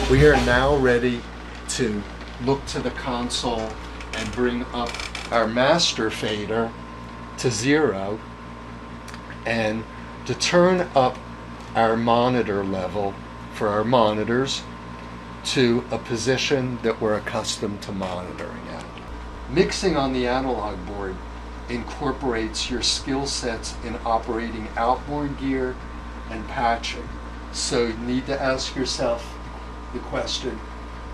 We are now ready to look to the console and bring up our master fader to 0 and to turn up our monitor level for our monitors to a position that we're accustomed to monitoring at. Mixing on the analog board incorporates your skill sets in operating outboard gear and patching. So you need to ask yourself the question,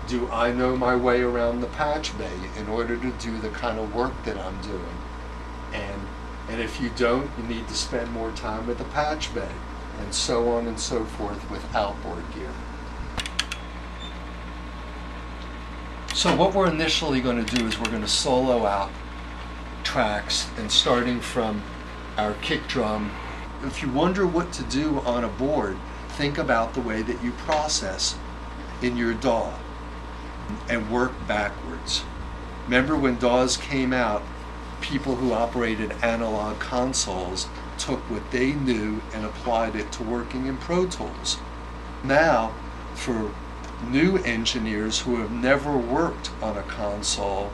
do I know my way around the patch bay in order to do the kind of work that I'm doing? And if you don't, you need to spend more time with the patch bay, and so on and so forth with outboard gear. So what we're initially going to do is we're going to solo out tracks, and starting from our kick drum. If you wonder what to do on a board, think about the way that you process in your DAW and work backwards. Remember when DAWs came out, people who operated analog consoles took what they knew and applied it to working in Pro Tools. Now, for new engineers who have never worked on a console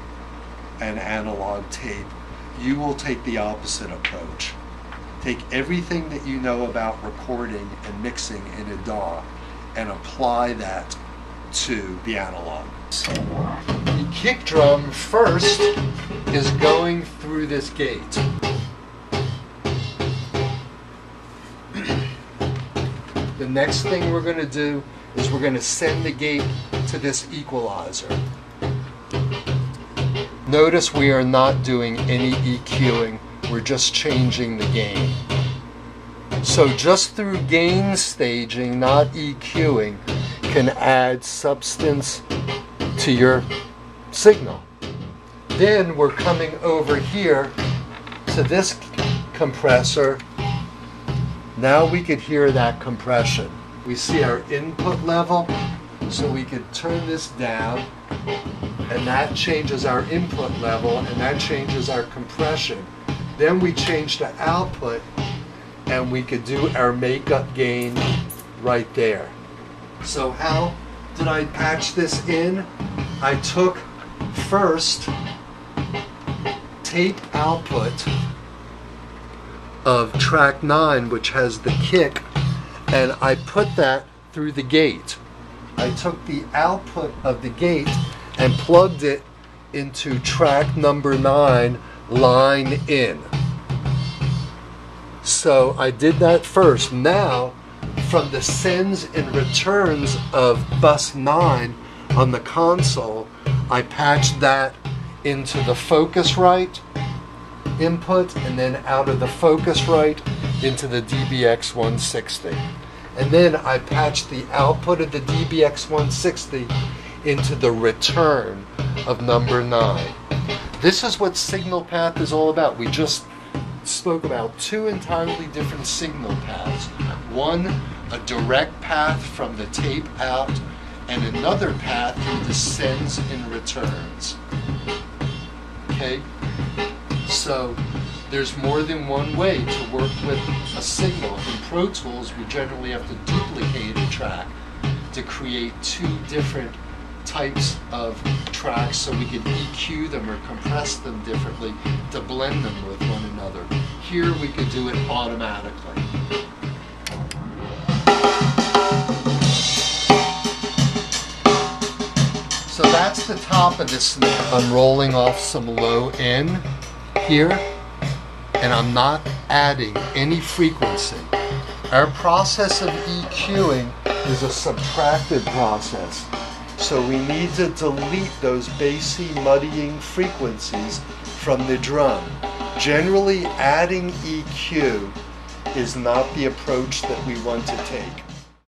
and analog tape, you will take the opposite approach. Take everything that you know about recording and mixing in a DAW and apply that to the analog. The kick drum first is going through this gate. The next thing we're going to do is we're going to send the gate to this equalizer. Notice we are not doing any EQing, we're just changing the gain. So just through gain staging, not EQing, can add substance to your signal. Then we're coming over here to this compressor. Now we could hear that compression. We see our input level, so we could turn this down, and that changes our input level, and that changes our compression. Then we change to output, and we could do our makeup gain right there. So how did I patch this in? I took first tape output of track 9, which has the kick, and I put that through the gate. I took the output of the gate and plugged it into track number 9, line in. So I did that first. Now, from the sends and returns of bus 9 on the console, I patched that into the Focusrite input, and then out of the Focusrite into the DBX160. And then I patched the output of the DBX160 into the return of number 9. This is what signal path is all about. We just spoke about two entirely different signal paths. One, a direct path from the tape out, and another path through the sends and returns. Okay? So there's more than one way to work with a signal. In Pro Tools, we generally have to duplicate a track to create two different types of tracks, so we can EQ them or compress them differently to blend them with one another. Here we could do it automatically. So that's the top of this snare. I'm rolling off some low N here, and I'm not adding any frequency. Our process of EQing is a subtractive process. So we need to delete those bassy, muddying frequencies from the drum. Generally, adding EQ is not the approach that we want to take.